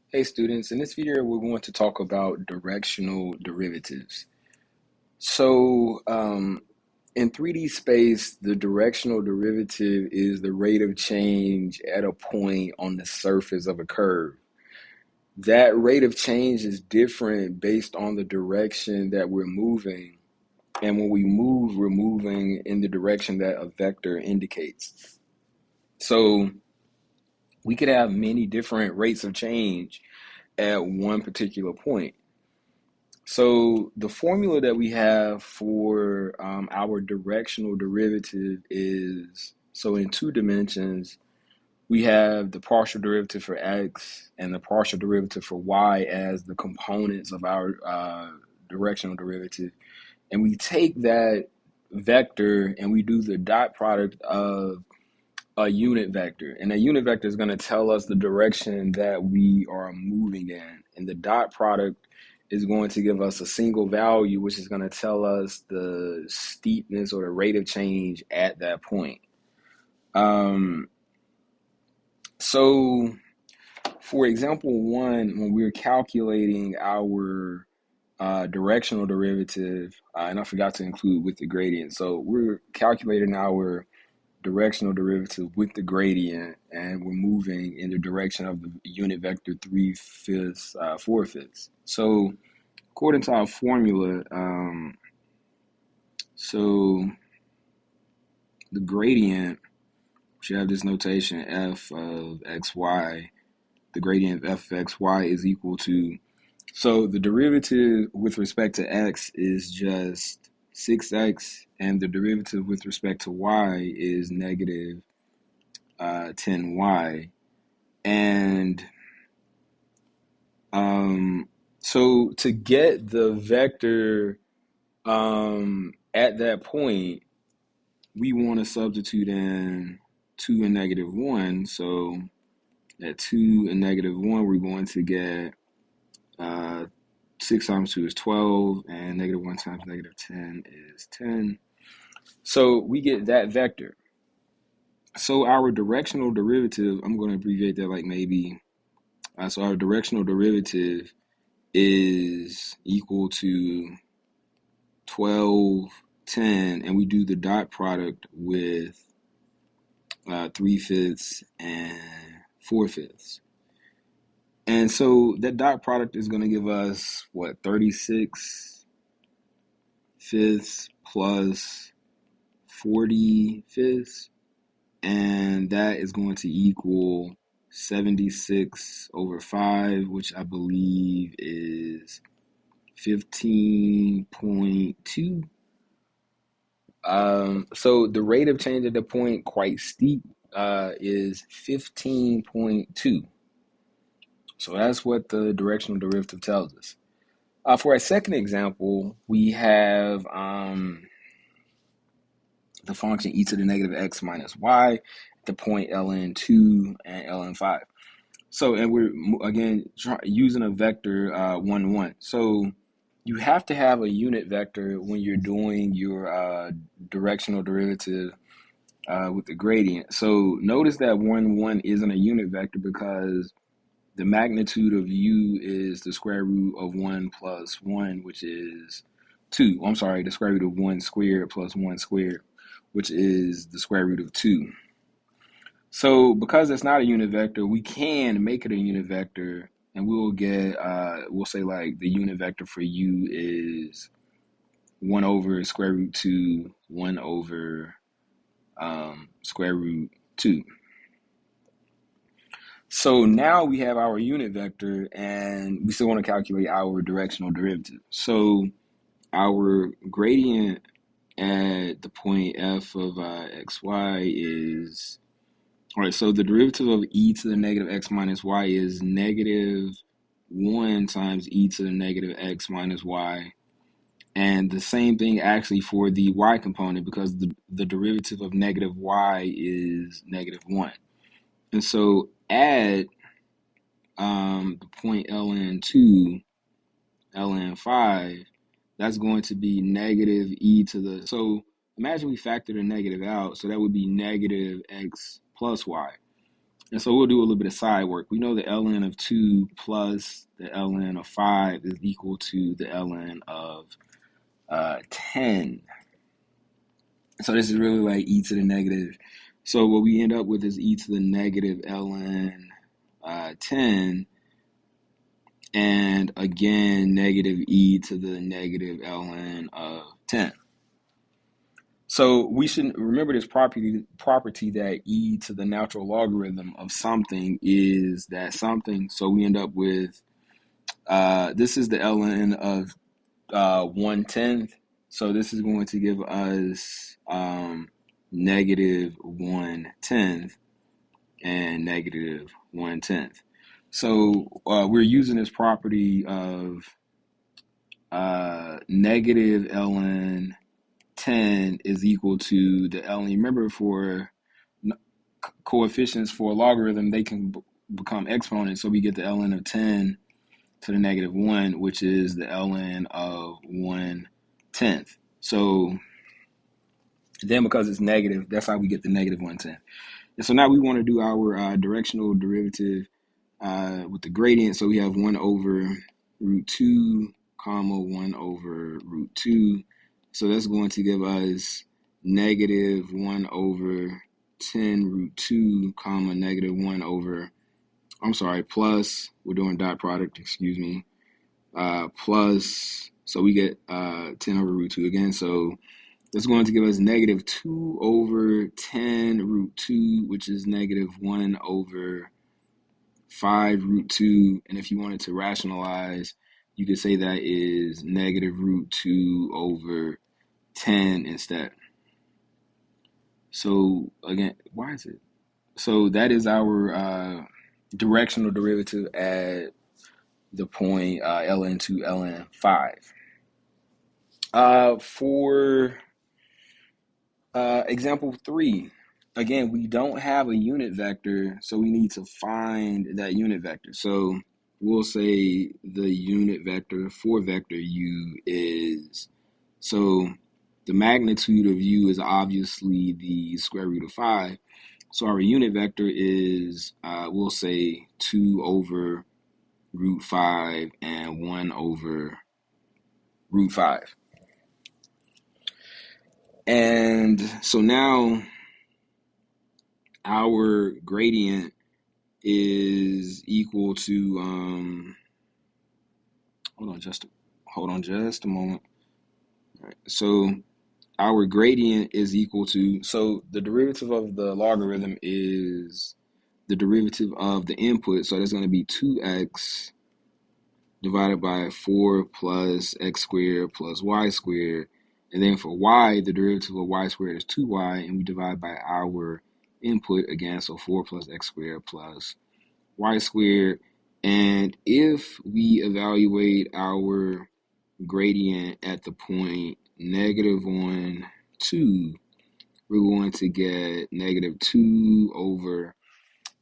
Hey students, in this video we're going to talk about directional derivatives. In 3D space, the directional derivative is the rate of change at a point on the surface of a curve. That rate of change is different based on the direction that we're moving. And when we move, we're moving in the direction that a vector indicates. So we could have many different rates of change at one particular point. So the formula that we have for our directional derivative is, so in two dimensions, we have the partial derivative for x and the partial derivative for y as the components of our directional derivative. And we take that vector and we do the dot product of a unit vector. And a unit vector is going to tell us the direction that we are moving in. And the dot product is going to give us a single value, which is going to tell us the steepness or the rate of change at that point. So for example one, when we're calculating our directional derivative, and I forgot to include with the gradient. So we're calculating our directional derivative with the gradient, and we're moving in the direction of the unit vector 3/5, 4/5. So according to our formula, so the gradient should have this notation f of xy. The gradient of f of xy is equal to, so the derivative with respect to x is just 6x, and the derivative with respect to y is negative 10y. And so to get the vector at that point, we want to substitute in 2 and negative 1. So at 2 and negative 1, we're going to get 6 times 2 is 12, and negative 1 times negative 10 is 10. So we get that vector. So our directional derivative, I'm going to abbreviate that like maybe, so our directional derivative is equal to 12, 10, and we do the dot product with 3/5 and 4/5. And so that dot product is going to give us what, 36 fifths plus 40 fifths, and that is going to equal 76 over 5, which I believe is 15.2. So the rate of change at the point, quite steep, is 15.2. So that's what the directional derivative tells us. For a second example, we have the function e to the negative x minus y at the point ln2 and ln5. So, and we're again using a vector 1, 1. So you have to have a unit vector when you're doing your directional derivative with the gradient. So notice that 1, 1 isn't a unit vector because the magnitude of u is the square root of 1 plus 1, which is 2. I'm sorry, the square root of 1 squared plus 1 squared, which is the square root of 2. So because it's not a unit vector, we can make it a unit vector, and we'll get, we'll say like the unit vector for u is 1 over square root 2, 1 over square root 2. So now we have our unit vector, and we still want to calculate our directional derivative. So our gradient at the point f of xy is, all right, so the derivative of e to the negative x minus y is negative 1 times e to the negative x minus y. And the same thing actually for the y component, because the derivative of negative y is negative 1. And so at the point ln2, ln5, that's going to be negative e to the, so imagine we factor the negative out, so that would be negative x plus y. And so we'll do a little bit of side work. We know the ln of 2 plus the ln of 5 is equal to the ln of 10. So this is really like e to the negative. So what we end up with is e to the negative ln 10, and again negative e to the negative ln of 10. So we should remember this property that e to the natural logarithm of something is that something. So we end up with this is the ln of 1/10. So this is going to give us negative 1/10 and negative 1/10. So we're using this property of negative ln 10 is equal to the ln. Remember, for coefficients for a logarithm, they can become exponents. So we get the ln of 10 to the negative 1, which is the ln of 1/10. So then because it's negative, that's how we get the negative 1/10. And so now we want to do our directional derivative with the gradient. So we have 1 over root 2, comma 1 over root 2. So that's going to give us negative 1 over 10 root 2, comma negative 1 over, plus, we're doing dot product, excuse me, plus, so we get 10 over root 2 again. So that's going to give us negative 2 over 10 root 2, which is negative 1 over 5 root 2. And if you wanted to rationalize, you could say that is negative root 2 over 10 instead. So again, why is it? So that is our directional derivative at the point ln to ln 5. For example 3, again, we don't have a unit vector, so we need to find that unit vector. So we'll say the unit vector for vector u is, so the magnitude of u is obviously the square root of 5. So our unit vector is, we'll say 2 over root 5 and 1 over root 5. And so now our gradient is equal to, hold on just a moment. All right, so our gradient is equal to, so the derivative of the logarithm is the derivative of the input. So that's going to be 2x divided by 4 plus x squared plus y squared. And then for y, the derivative of y squared is 2y, and we divide by our input again, so 4 plus x squared plus y squared. And if we evaluate our gradient at the point negative 1, 2, we're going to get negative 2 over,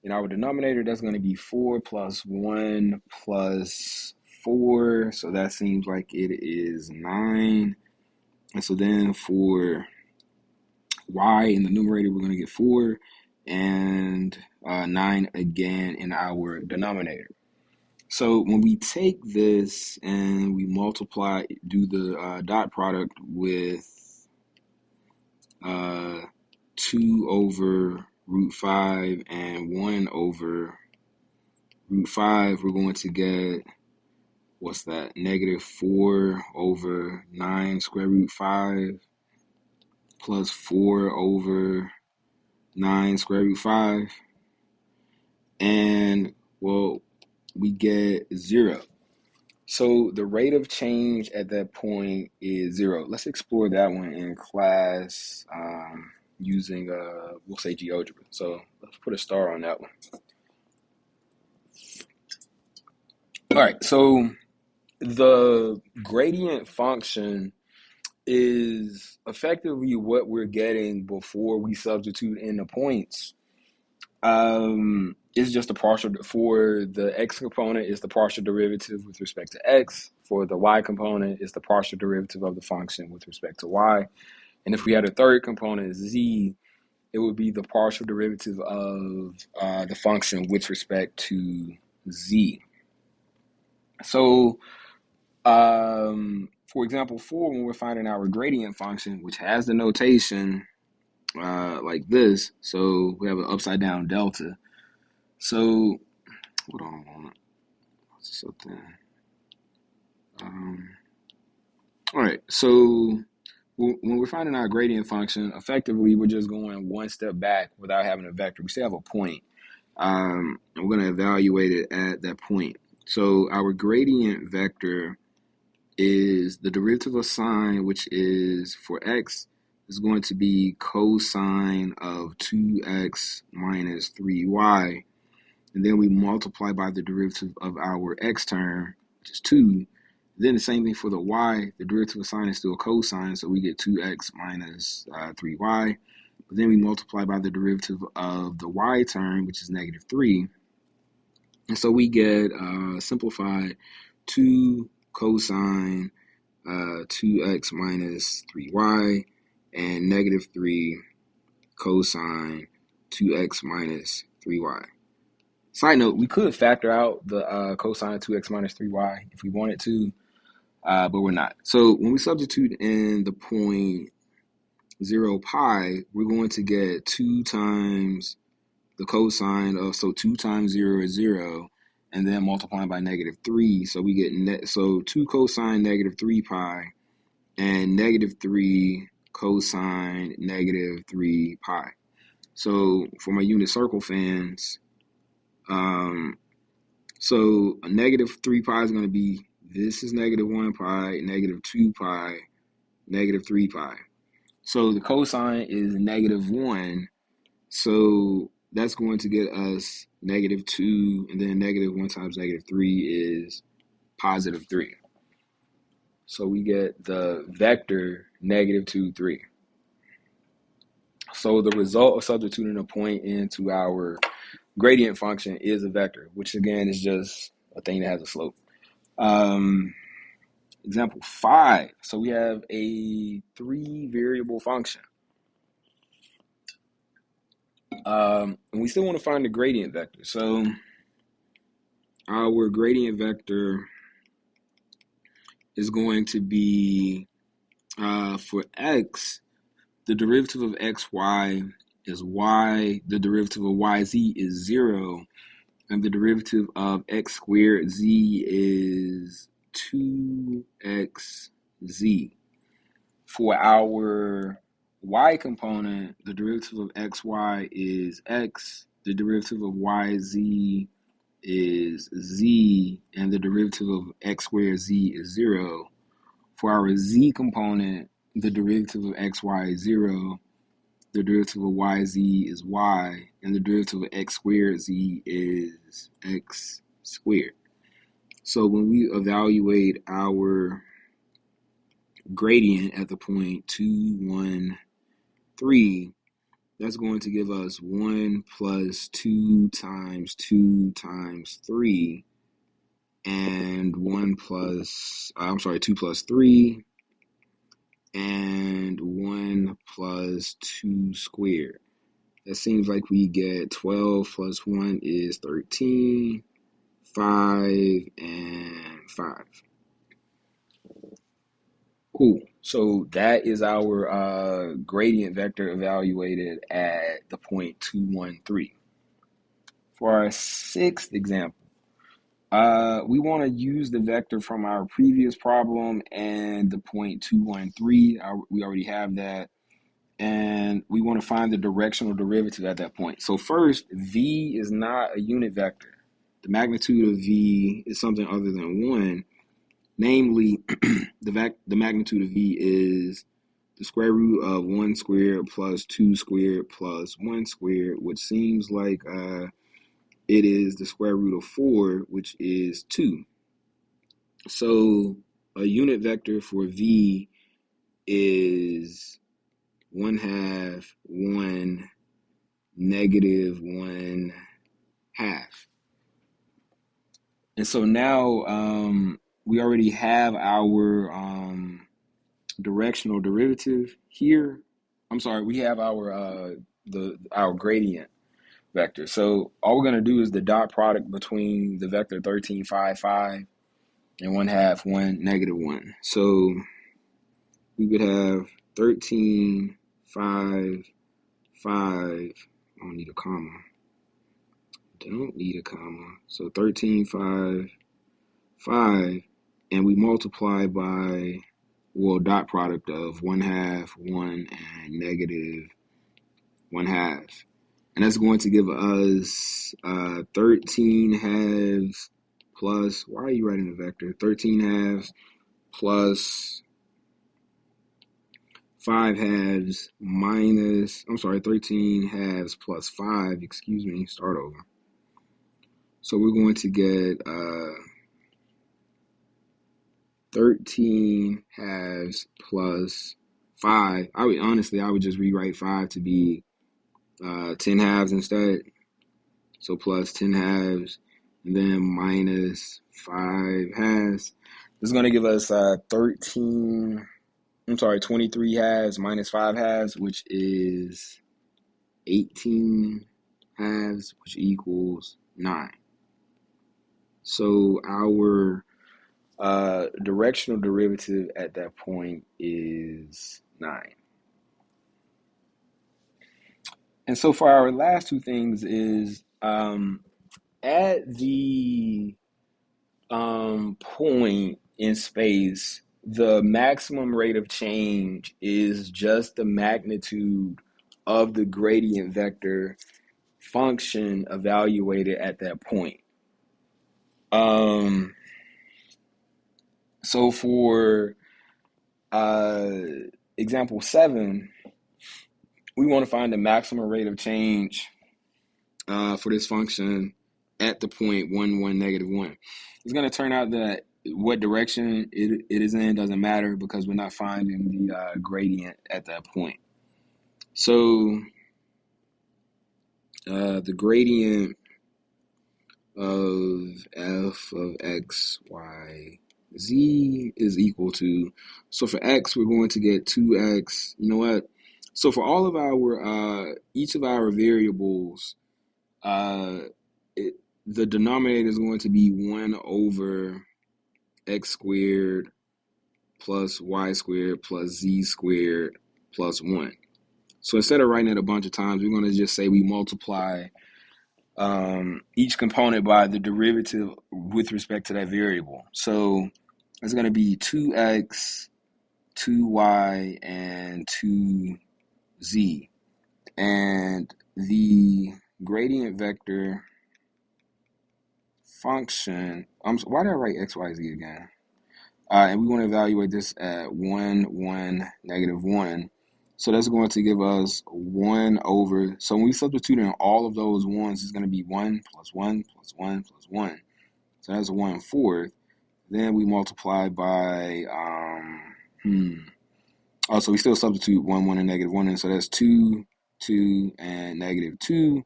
in our denominator, that's going to be 4 plus 1 plus 4. So that seems like it is 9. And so then for y in the numerator, we're going to get 4 and 9 again in our denominator. So when we take this and we multiply, do the dot product with 2 over root 5 and 1 over root 5, we're going to get, what's that, negative 4 over 9 square root 5 plus 4 over 9 square root 5. And, well, we get 0. So the rate of change at that point is 0. Let's explore that one in class using, we'll say GeoGebra. So let's put a star on that one. All right, so the gradient function is effectively what we're getting before we substitute in the points. It's just a partial, for the x component, it's the partial derivative with respect to x. For the y component, it's the partial derivative of the function with respect to y. And if we had a third component, z, it would be the partial derivative of the function with respect to z. So, for example, 4, when we're finding our gradient function, which has the notation like this, so we have an upside down delta. So, hold on a moment. What's something? All right, so when we're finding our gradient function, effectively we're just going one step back without having a vector. We still have a point, and we're going to evaluate it at that point. So our gradient vector is the derivative of sine, which is for x, is going to be cosine of 2x minus 3y. And then we multiply by the derivative of our x term, which is 2. Then the same thing for the y. The derivative of sine is still cosine, so we get 2x minus 3y. But then we multiply by the derivative of the y term, which is negative 3. And so we get simplified 2 cosine 2x minus 3y and negative 3 cosine 2x minus 3y. Side note, we could factor out the cosine 2x minus 3y if we wanted to, but we're not. So when we substitute in the point 0 pi, we're going to get 2 times the cosine of, so 2 times 0 is 0, and then multiplying by negative 3. So we get so 2 cosine negative 3 pi and negative 3 cosine negative 3 pi. So for my unit circle fans, so a negative 3 pi is going to be, this is negative 1 pi, negative 2 pi, negative 3 pi. So the cosine is negative 1. So that's going to get us negative 2, and then negative 1 times negative 3 is positive 3. So we get the vector negative 2, 3. So the result of substituting a point into our gradient function is a vector, which again is just a thing that has a slope. Example 5. So we have a 3-variable function. And we still want to find the gradient vector. So our gradient vector is going to be, for x, the derivative of xy is y, the derivative of yz is 0, and the derivative of x squared z is 2xz. For our y component, the derivative of xy is x, the derivative of yz is z, and the derivative of x squared z is 0. For our z component, the derivative of xy is 0, the derivative of yz is y, and the derivative of x squared z is x squared. So when we evaluate our gradient at the point 2, 1, 3, that's going to give us 1 plus 2 times 2 times 3, and 2 plus 3, and 1 plus 2 squared. That seems like we get 12 plus 1 is 13, 5, and 5. Cool. So that is our gradient vector evaluated at the point 2, 1, 3. For our 6th example, we want to use the vector from our previous problem and the point 2, 1, 3. We already have that. And we want to find the directional derivative at that point. So first, v is not a unit vector. The magnitude of v is something other than 1. Namely, the magnitude of v is the square root of 1 squared plus 2 squared plus 1 squared, which seems like it is the square root of 4, which is 2. So a unit vector for v is 1/2, 1, negative 1/2. And so now we already have our directional derivative here. I'm sorry, we have our our gradient vector. So all we're going to do is the dot product between the vector 13, 5, 5 and 1/2, 1, -1. So we would have 13, 5, 5. I don't need a comma. Don't need a comma. So 13, 5, 5, and we multiply by, well, dot product of 1/2, 1, and -1/2. And that's going to give us 13 halves plus, why are you writing the vector? 13 halves plus 5 halves minus, I'm sorry, 13 halves plus 5, excuse me, start over. So we're going to get 13 halves plus 5. I would just rewrite 5 to be 10 halves instead. So plus 10 halves, and then minus 5 halves. This is going to give us 23 halves minus 5 halves, which is 18 halves, which equals 9. So our directional derivative at that point is 9. And so for our last two things is at the point in space, the maximum rate of change is just the magnitude of the gradient vector function evaluated at that point. So for example 7, we want to find the maximum rate of change for this function at the point 1, 1, -1. It's going to turn out that what direction it is in doesn't matter because we're not finding the gradient at that point. So the gradient of f of x, y, z is equal to, so for x, we're going to get 2x. You know what? So for all of our, each of our variables, the denominator is going to be 1 over x squared plus y squared plus z squared plus 1. So instead of writing it a bunch of times, we're going to just say we multiply each component by the derivative with respect to that variable. So it's going to be 2x, 2y, and 2z. And the gradient vector function, why did I write x, y, z again? And we want to evaluate this at 1, 1, -1. So that's going to give us 1 over, so when we substitute in all of those ones, it's going to be 1 plus 1 plus 1 plus 1. So that's 1/4. Then we multiply by, so we still substitute 1, 1, and -1, and so that's 2, 2, and -2.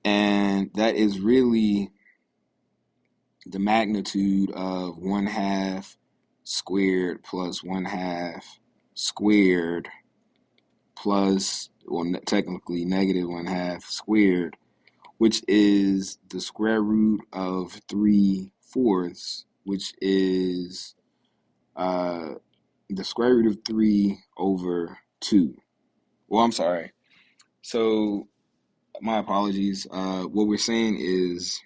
And that is really the magnitude of 1/2 squared plus 1/2 squared plus, well, technically -1/2 squared, which is the square root of 3/4, which is the square root of 3 over 2. Well, I'm sorry. So my apologies. What we're saying is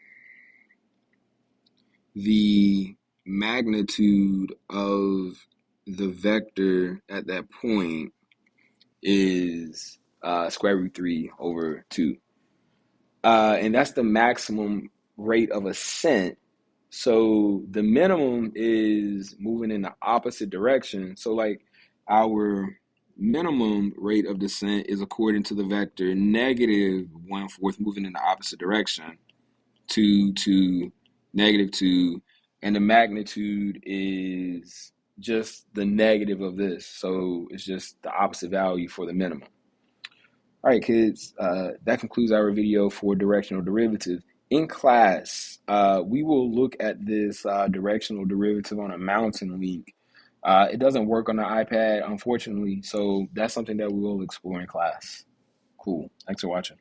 the magnitude of the vector at that point is square root 3 over 2. And that's the maximum rate of ascent. So the minimum is moving in the opposite direction. So like our minimum rate of descent is according to the vector -1/4 moving in the opposite direction, 2, 2, -2, and the magnitude is just the negative of this. So it's just the opposite value for the minimum. All right, kids, that concludes our video for directional derivatives. In class, we will look at this directional derivative on a mountain link. It doesn't work on the iPad, unfortunately, so that's something that we will explore in class. Cool. Thanks for watching.